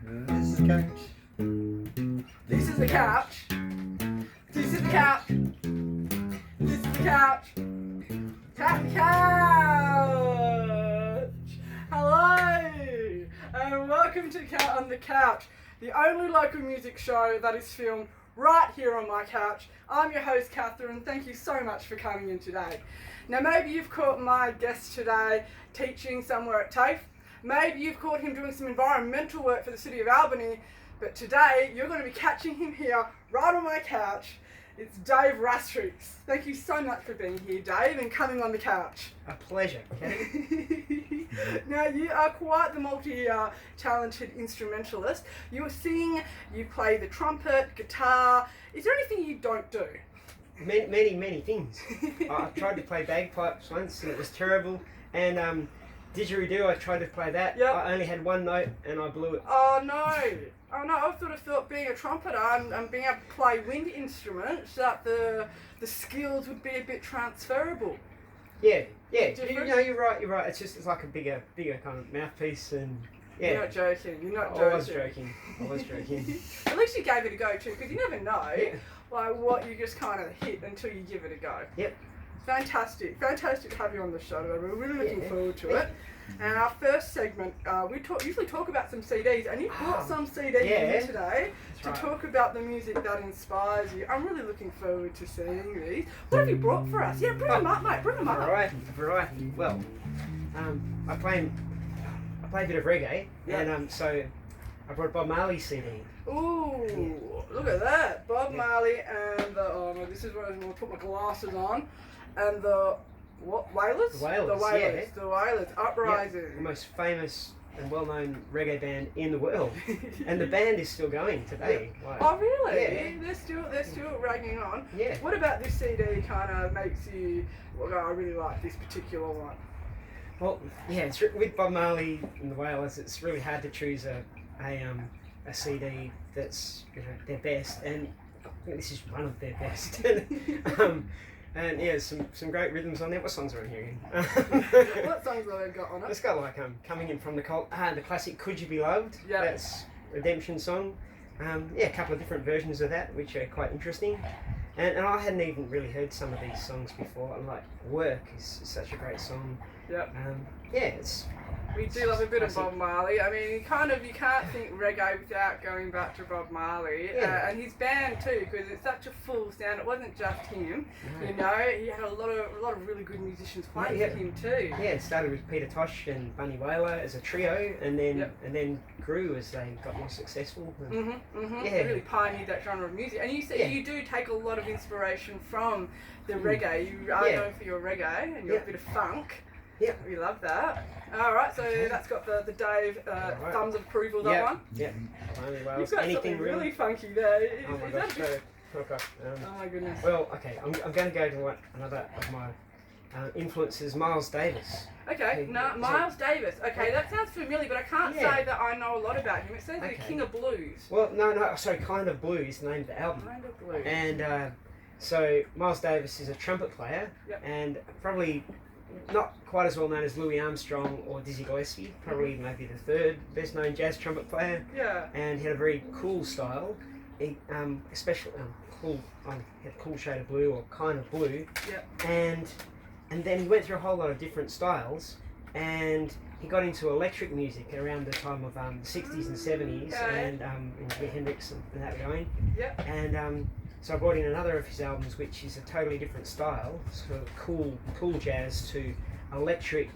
This is the couch. This is the couch. This is the couch. This is the couch. Couch. Hello, and welcome to Cat on the Couch, the only local music show that is filmed right here on my couch. I'm your host, Catherine. Thank you so much for coming in today. Now, maybe you've caught my guest today teaching somewhere at TAFE. Maybe you've caught him doing some environmental work for the city of Albany. But today, you're going to be catching him here, right on my couch. It's Dave Rastrick. Thank you so much for being here, Dave, and coming on the couch. A pleasure, Kate. Now, you are quite the multi-talented instrumentalist. You sing, you play the trumpet, guitar. Is there anything you don't do? Many things. I tried to play bagpipes once and it was terrible. And didgeridoo, I tried to play that. Yep. I only had one note and I blew it. Oh no! I sort of thought being a trumpeter and being able to play wind instruments, that the skills would be a bit transferable. Yeah. You Different? know, you're right. It's like a bigger kind of mouthpiece and yeah. You're not joking. You're not I was joking. joking. At least you gave it a go too, because you never know Yeah. like what you just kind of hit until you give it a go. Yep. Fantastic to have you on the show. We're really looking Yeah. forward to it. And our first segment, we usually talk about some CDs, and you brought some CDs yeah. in today to right. talk about the music that inspires you. I'm really looking forward to seeing these. What have you brought for us? Yeah, bring them up, mate. Bring them up. Variety. Well, I play a bit of reggae, Yeah. and so I brought Bob Marley CD. Ooh, look at that. Bob Marley and the, oh no, this is where I'm going to put my glasses on. And the, what, Wailers? The Wailers, yeah. The Wailers, Uprising. The most famous and well-known reggae band in the world, and the band is still going today. Like, Oh really? Yeah. They're still ragging on. Yeah. What about this CD kind of makes you, well, I really like this particular one? Well, yeah, it's with Bob Marley and the Wailers. It's really hard to choose a CD that's their best, and I think this is one of their best. And yeah, some great rhythms on there. What songs are on here? What songs have they got on it? It's got like Coming In From the Cold, the classic Could You Be Loved? Yeah. That's Redemption song. Yeah, a couple of different versions of that, which are quite interesting. And I hadn't even really heard some of these songs before. And like Work is such a great song. Yep. Yeah, We do love a bit of classic. Bob Marley. I mean, you can't think reggae without going back to Bob Marley. Yeah. And his band too, because it's such a full sound. It wasn't just him. No. You know, he had a lot of really good musicians playing Yeah. with him too. Yeah, it started with Peter Tosh and Bunny Wailer as a trio, and then Yep. and then grew as they got more successful. Yeah. Yeah. Really pioneered that genre of music. And you say Yeah. you do take a lot of inspiration from the reggae. You are Yeah. known for your reggae and your Yeah. bit of funk. Yeah. We love that. All right, so Okay. that's got the Dave Alright. thumbs of approval. That Yeah. one. Yeah. Bunny You've Wailer's got anything something really. really funky there. Oh my Is gosh. that a bit- Okay. Oh my goodness. Well, okay. I'm going to go to another of my influences, Miles Davis. Okay, no, Miles Davis. Okay, that sounds familiar, but I can't Yeah. say that I know a lot about him. It says the Okay. King of Blues. Well, no. Sorry, Kind of Blue is the name of the album. Kind of Blues. And so Miles Davis is a trumpet player, Yep. and probably not quite as well known as Louis Armstrong or Dizzy Gillespie. Probably maybe the third best known jazz trumpet player. Yeah. And he had a very cool style. He especially cool. He had a cool shade of blue or kind of blue. Yep. And then he went through a whole lot of different styles, and he got into electric music around the time of the 60s and 70s, Okay. and Jimi Hendrix and that going. Yep. And so I brought in another of his albums, which is a totally different style, sort of cool jazz to electric,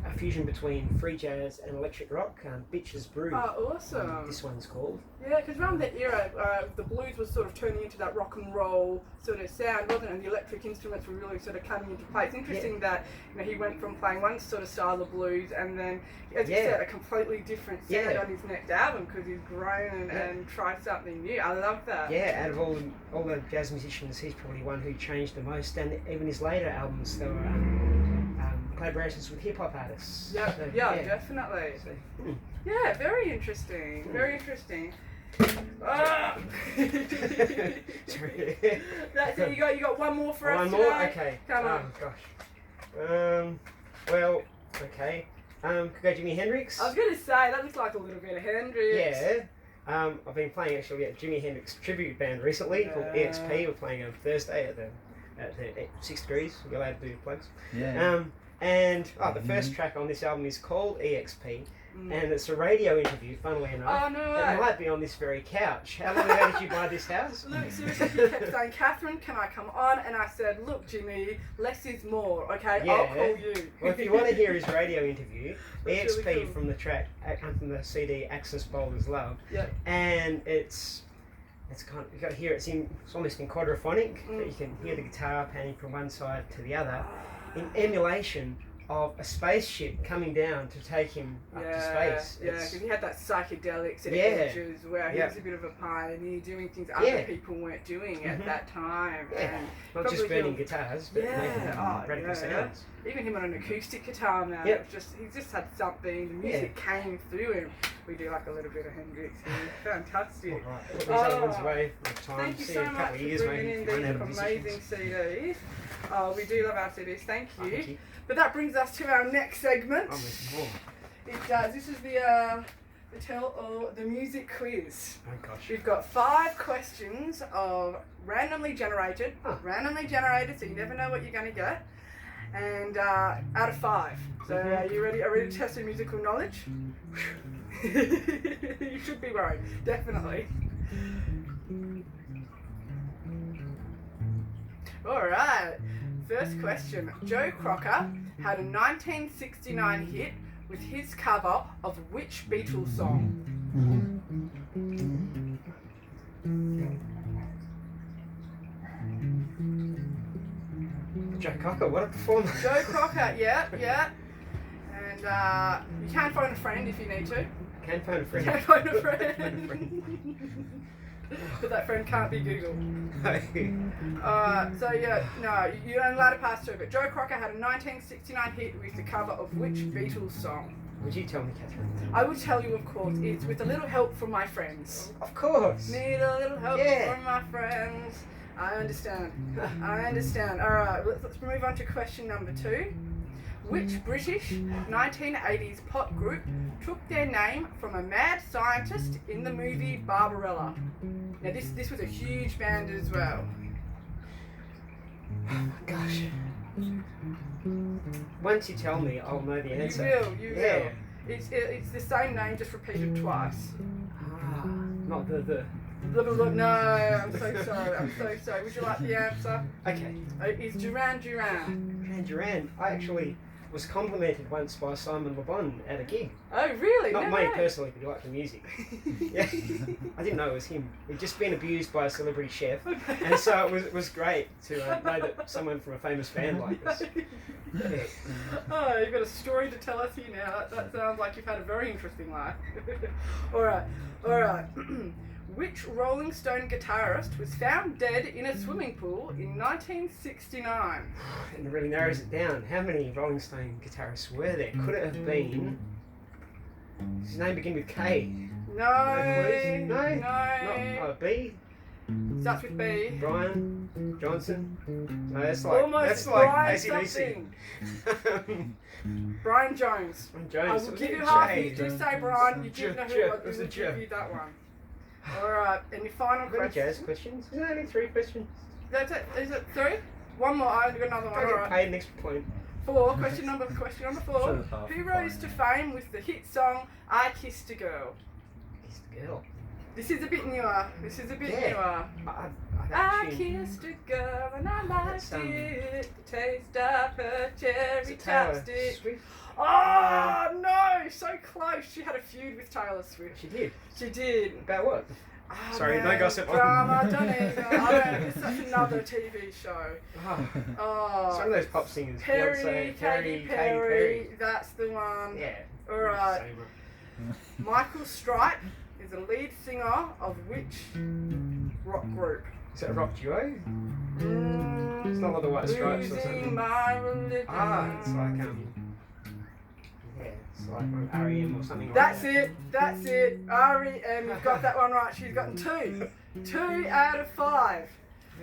a fusion between free jazz and electric rock, Bitches Brew. Oh, awesome. This one's called. Yeah, because around that era, the blues was sort of turning into that rock and roll sort of sound, wasn't it? And the electric instruments were really sort of coming into play. It's interesting that he went from playing one sort of style of blues and then, as you said, a completely different sound on his next album because he's grown and tried something new. I love that. Yeah, out of all the jazz musicians, he's probably one who changed the most, and even his later albums, there were collaborations with hip hop artists. Yeah, So, definitely. So, Yeah, very interesting. Very interesting. Ah! Sorry. That's it. You got one more for us One today? more? Okay. Come on. Gosh. Well, okay. Could go Jimi Hendrix. I was going to say, that looks like a little bit of Hendrix. Yeah. I've been playing actually at Jimi Hendrix tribute band recently called EXP. We're playing on Thursday at the 6 Degrees. You're allowed to do plugs. Yeah. And the first track on this album is called EXP, and it's a radio interview, funnily enough. Oh, no way. It might be on this very couch. How long ago did you buy this house? Look, seriously, he kept saying, Catherine, can I come on? And I said, look, Jimmy, less is more, okay? Yeah. I'll call you. Well, if you want to hear his radio interview, That's EXP really cool. from the CD Access Boulders Love, Yeah. and it's kind of, you got to hear it's almost in quadraphonic, but you can hear the guitar panning from one side to the other in emulation of a spaceship coming down to take him up to space. Yeah, because he had that psychedelics and Yeah. edges where he Yeah. was a bit of a pioneer doing things other people weren't doing at that time. Yeah. And Not just probably burning he'll- guitars, but Yeah. making Oh, radical yeah. sounds. Even him on an acoustic guitar, man. Yep. He just had something. The music came through him. We do like a little bit of Hendrix here. Fantastic. All right. Put these other ones away for time. Thank you See so in a much couple for of years, bringing maybe. in Run these out of amazing musicians. CDs. Oh, we do love our CDs. Thank you. Thank you. But that brings us to our next segment. Oh, there's more. It does. This is the music quiz. Oh gosh. We've got 5 questions of randomly generated, so you never know what you're going to get, and out of 5. So are you ready? Are you ready to test your musical knowledge? You should be worried, definitely. All right. First question. Joe Crocker had a 1969 hit with his cover of which Beatles song? Joe Cocker, what a performer. Joe Crocker, yeah. And you can phone a friend if you need to. Can phone a friend. You can phone a Phone a friend. But that friend can't be Google. No. So yeah, no, you're not allowed to pass through. But Joe Crocker had a 1969 hit with the cover of which Beatles song? Would you tell me, Catherine? I will tell you, of course. It's with a little help from my friends. Of course. Need a little help Yeah. from my friends. I understand. All right, let's move on to question number 2. Which British 1980s pop group took their name from a mad scientist in the movie Barbarella? Now this was a huge band as well. Gosh. Once you tell me, I'll know the answer. You Yeah. will. It's the same name, just repeated twice. Not the. No, I'm so sorry. Would you like the answer? Okay. It's Duran Duran. Duran. I actually was complimented once by Simon Le Bon at a gig. Oh, really? Not No me way. personally, but he liked the music. Yeah. I didn't know it was him. He'd just been abused by a celebrity chef, and so it was great to know that someone from a famous band like this. Yeah. Oh, you've got a story to tell us here now. That sounds like you've had a very interesting life. All right. Which Rolling Stone guitarist was found dead in a swimming pool in 1969? And it really narrows it down. How many Rolling Stone guitarists were there? Could it have been? Does his name begin with K? No. Not B. Starts with B. Brian Johnson. No, that's like Almost Brian something. Brian Jones. Jones. I will Was give it you half. J? You do say Brian. You did know who it was. It was We a will J. give you that one. All right. And your final Got any question. jazz questions? Is there only 3 questions? That's it. Is it 3? One more. I've got another one. I All get right. paid an extra point. 4. Question number 4. Sure, half Who fine, rose to fame with the hit song "I Kissed a Girl"? He's the girl. This is a bit newer. I've I actually... kissed a girl and I liked That's, it. The taste of her cherry Is it Taylor chapstick. Swift? Oh no, so close. She had a feud with Taylor Swift. She did. She did. About what? Oh, Sorry, man, no gossip. Drama, don't even. It's such another TV show. Oh, Oh. some of those pop singers. Perry, Beyonce, Katy Perry. That's the one. Yeah. Alright. Same. Michael Stipe is a lead singer of which rock group? Is that a rock duo? It's not like the White Stripes or Losing something. my religion. It's like yeah, it's like R.E.M. or something. That's like it. That's it. R.E.M. You've got that one right. She's gotten 2. 2 out of 5.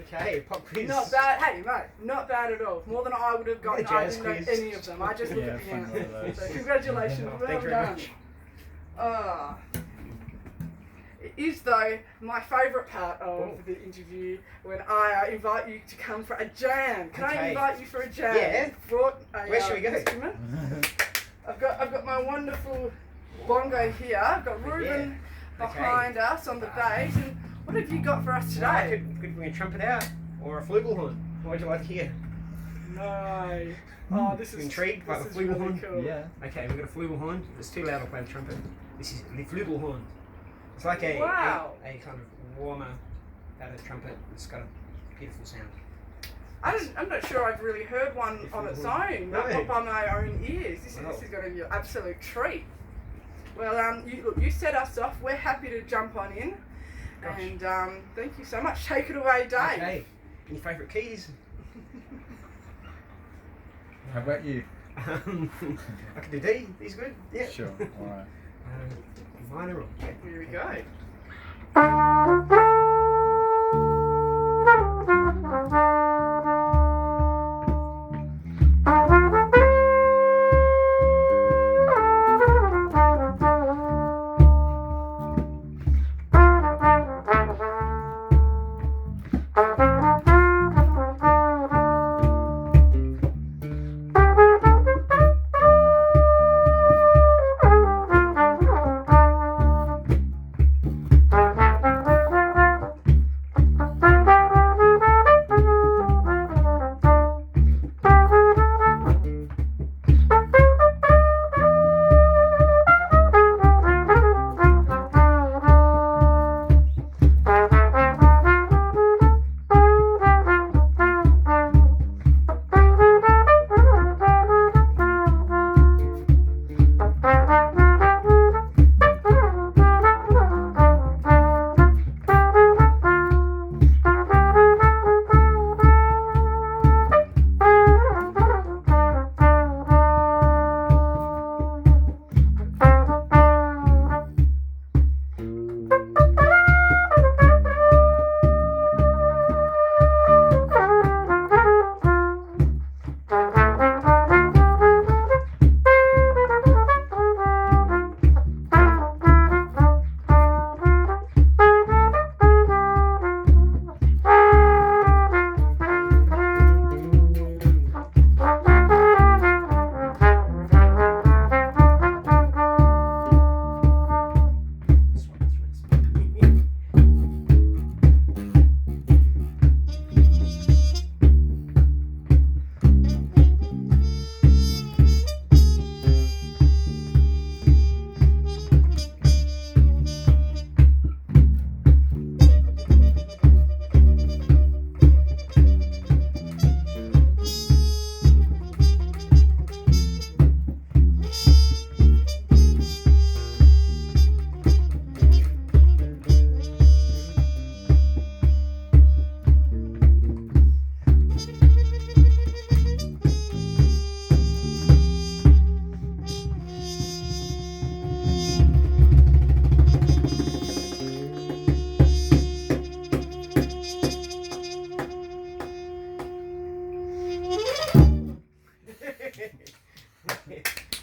Okay, pop quiz. Not bad. Hey, mate, not bad at all. More than I would have gotten. I Jazz didn't know quiz. any of them. I just looked Yeah, at the fun one of answers. those. So congratulations. Oh, Well thank you very done. much. It is, though, my favourite part of the interview when I invite you to come for a jam. Can I Okay. invite you for a jam? Yeah. Brought a, Where should we go? instrument. I've got my wonderful bongo here. I've got Ruben behind us on the bass. And what have you got for us So I today? could bring a trumpet out or a flugelhorn. What would you like to hear? No. Oh, this is Intrigued by this the is really flugelhorn? cool. Yeah. Okay, we've got a flugelhorn. If it's too loud, I'll play the trumpet. This is the flugelhorn. It's like a Wow. kind of warmer battered trumpet. It's got a beautiful sound. I'm not sure I've really heard one on its own, No. not by my own ears. This Wow. is going to be an absolute treat. Well, you set us off. We're happy to jump on in. Gosh. And thank you so much. Take it away, Dave. Okay. Any favourite keys? How about you? I can do D. D's good. Yeah. Sure. All right. Minor or yeah. Here we go.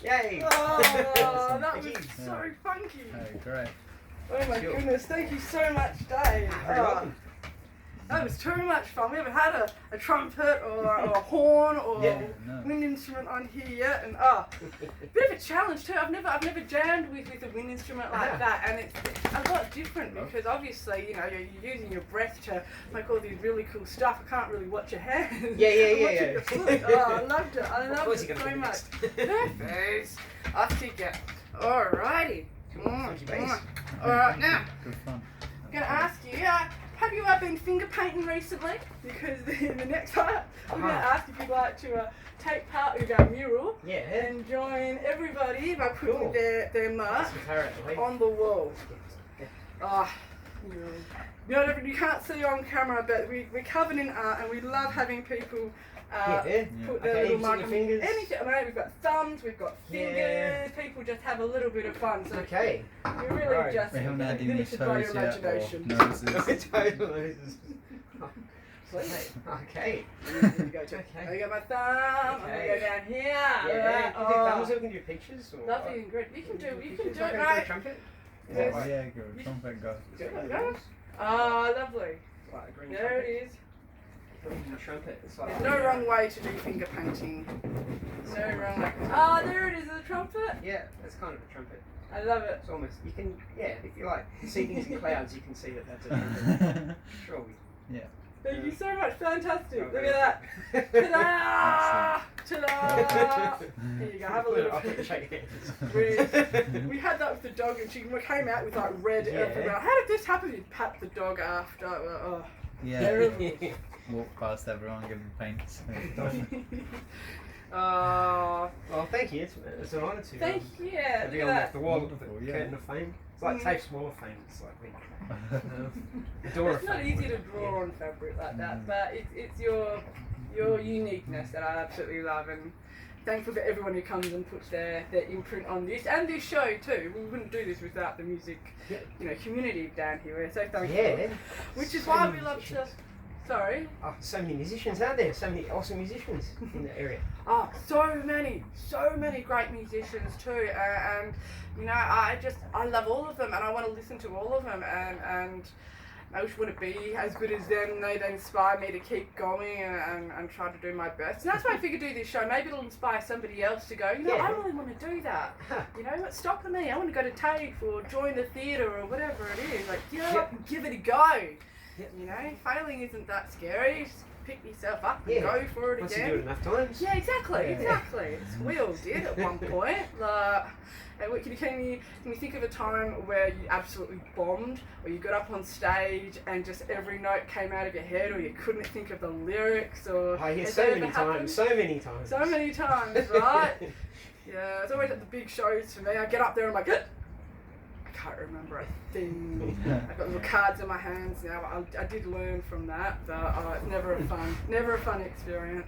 Yay! Oh, that was Thank you. so funky. Hey, great. Oh my Sure. goodness, thank you so much, Dave. Very Oh, welcome. that was too much fun. We haven't had a trumpet or a horn or Yeah. No. wind instrument on here yet, and bit of a challenge too. I've never jammed with a wind instrument like Yeah. that, and it's a lot different because obviously you're using your breath to make all these really cool stuff. I can't really watch your hands. Yeah, yeah, I'm yeah, watching yeah. your foot. Oh, I loved it. I Of loved course it you're so gonna do much. next. Perfect. I think it. Alrighty. Funky bass. Alright, now Good fun. I'm gonna ask you. Have you been finger painting recently? Because in the next part, I'm gonna ask if you'd like to take part with our mural Yeah. and join everybody by putting Cool. their mark Some carrot, wait. on the wall. You can't see on camera, but we're covered in art and we love having people Yeah. put their Okay, little using mark your on fingers. anything. I mean, we've got thumbs, we've got fingers. Yeah. People just have a little bit of fun. So Okay. you really Right. just We haven't had you any need to draw your toes yet or imagination. noses. Total losers. Please. Okay. There you go, too. Okay. There you go, my thumb. I'm gonna go down here. Yeah. Can you do thumbs or we can do pictures? Or Lovely and good. You can do it, Can I right? trumpet? Yes. Oh, yeah, go. Trumpet go. There you go. Oh, lovely. Like a green There trumpet. it is. Green trumpet. It's like There's no wrong way to do finger painting. No wrong way. Oh, there it is, the trumpet. Yeah, that's kind of a trumpet. I love it. It's almost, you can, yeah, if you like see things in clouds, you can see that that's a trumpet. Sure. Thank you so much. Fantastic. Okay. Look at that. Ta-da! Ta-da! Here you go. Have a little. I'll put the shake hands. We had that with the dog, and she came out with like red Yeah. everywhere. How did this happen? You pat the dog after. Oh. Yeah. Terrible. Walk past everyone, give them paints. Oh. Well, thank you. It's an honour to Thank you. to Look be at on that. the wall of the Wonderful, yeah. curtain of fame. It's like Mm. Tape's Wall of Fame. It's like the door of It's not fame. easy to draw on fabric like that, but it's your uniqueness that I absolutely love, and thankful for everyone who comes and puts their imprint on this and this show too. We wouldn't do this without the music, community down here. We're so thankful. Yeah. Which is So why many we love to. musicians. Sorry. Oh, so many musicians out there. So many awesome musicians in the area. Oh, so many great musicians too, and I love all of them, and I want to listen to all of them, and I wish wouldn't be as good as them. They inspire me to keep going and try to do my best. And that's why I figured do this show. Maybe it'll inspire somebody else to go, Yeah. I really want to do that. What's stopping me? I want to go to TAFE or join the theatre or whatever it is. Like, up and give it a go. Failing isn't that scary. Just pick yourself up and go for it Once again. you do it enough times. Yeah, exactly. Yeah. We all did at one point. Can you think of a time where you absolutely bombed, or you got up on stage and just every note came out of your head, or you couldn't think of the lyrics, or I hear has so that many ever happened? times. So many times. So many times, right? Yeah, it's always at the big shows for me. I get up there and I'm like, I can't remember a thing. I've got little cards in my hands now. I did learn from that, but it's never a fun experience.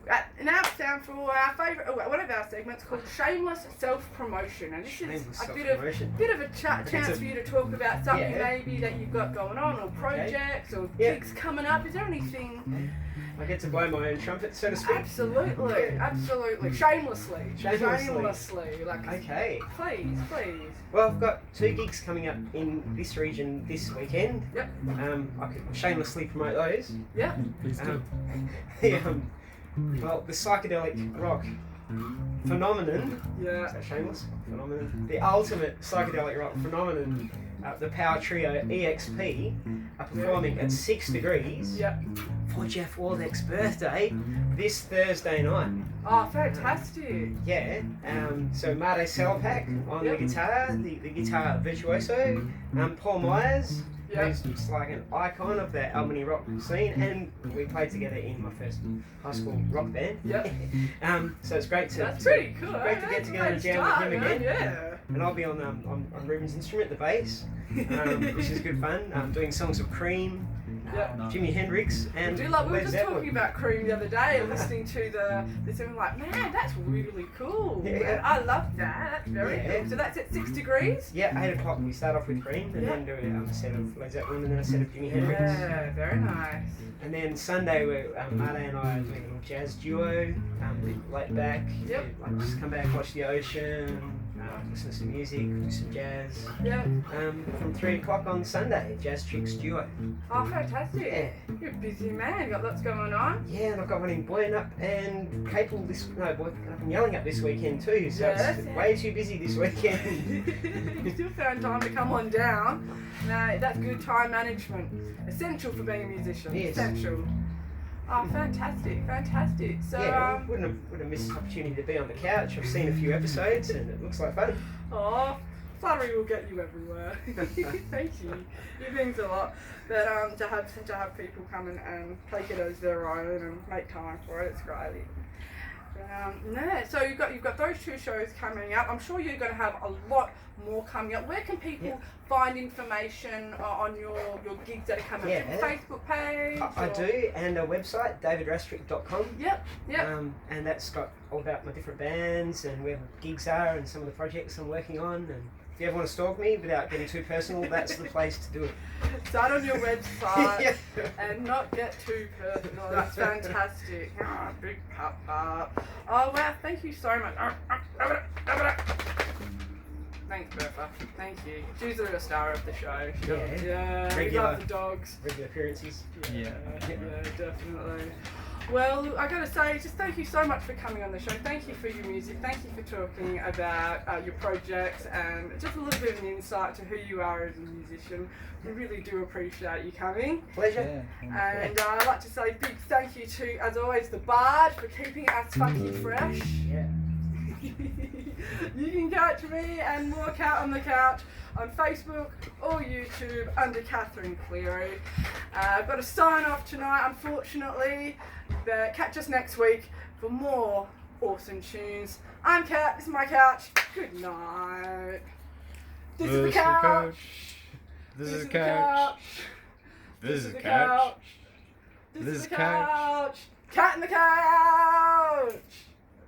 But now it's time for our favourite, one of our segments called Shameless Self-Promotion, and this Shameless is a self-promotion. bit of a chance for you to talk about something Yeah. maybe that you've got going on, or projects, or Yeah. gigs coming up. Is there anything? I get to blow my own trumpet, so to speak. Absolutely, shamelessly. Like, Okay. please. Well, I've got 2 gigs coming up in this region this weekend. Yep. I could shamelessly promote those. Yep. Please do. Well, the psychedelic rock phenomenon. Yeah. Is that shameless? Phenomenon. The ultimate psychedelic rock phenomenon. The power trio EXP are performing at 6 Degrees Yep. for Jeff Waldeck's birthday this Thursday night. Oh, fantastic. Yeah, so Marte Selpak on the guitar, the guitar virtuoso, Paul Myers, Yep. who's just like an icon of the Albany rock scene, and we played together in my first high school rock band. Yep. So it's great to That's pretty cool. great to get That's a together and great jam with start, him man. again. Yeah. And I'll be on Ruben's instrument, the bass, which is good fun. Doing songs of Cream, Yep. Jimi Hendrix, and We were Led just Zeppelin. talking about Cream the other day and listening to this, and we're like, man, that's really cool. Yeah. I love that. That's very Yeah. cool. So that's at 6 Degrees? Yeah, 8 o'clock we start off with Cream, and then do a set of Led Zeppelin, and then a set of Jimi Hendrix. Yeah, very nice. And then Sunday, Marte and I are doing a little jazz duo, laid back, Yep. like just come back, watch the ocean, listen to some music, do some jazz. Yeah. From 3 o'clock on Sunday, Jazz Chicks duo. Oh, fantastic. Yeah. You're a busy man. Got lots going on. Yeah, and I've got one in Boyne Up and Capel Boyne Up and Yelling Up this weekend too, so Yes. it's way too busy this weekend. You still found time to come on down. No, that's good time management. Essential for being a musician. Yes. Essential. Oh, fantastic. So, Yeah, wouldn't have missed this opportunity to be on the couch. I've seen a few episodes and it looks like fun. oh, flattery will get you everywhere. Thank you. It means a lot. But to have people come and take it as their own and make time for it, it's great. So you've got those 2 shows coming up. I'm sure you're going to have a lot more coming up. Where can people find information on your gigs that are coming up? Yeah. Facebook page? I or- do, and a website, davidrastrick.com. Yep. And that's got all about my different bands and where gigs are and some of the projects I'm working on. And if you ever want to stalk me without getting too personal, that's the place to do it. Start on your website Yeah. and not get too personal. That's fantastic. Oh, big pop. Oh wow, thank you so much. Thanks, Bertha. Thank you. She's the real star of the show. Yeah. We love the dogs. Regular appearances. Yeah. Yeah, definitely. Well, I gotta say, just thank you so much for coming on the show. Thank you for your music. Thank you for talking about your projects and just a little bit of an insight to who you are as a musician. We really do appreciate you coming. Pleasure. Yeah. And I'd like to say big thank you to, as always, the Bard for keeping us funky fresh. Yeah. You can catch me and more Cat on the Couch on Facebook or YouTube under Catherine Cleary. I've got to sign off tonight, unfortunately, but catch us next week for more awesome tunes. I'm Cat, this is my couch. Good night. This is the couch. This is the couch. This is the couch. This is the couch. Cat in the couch.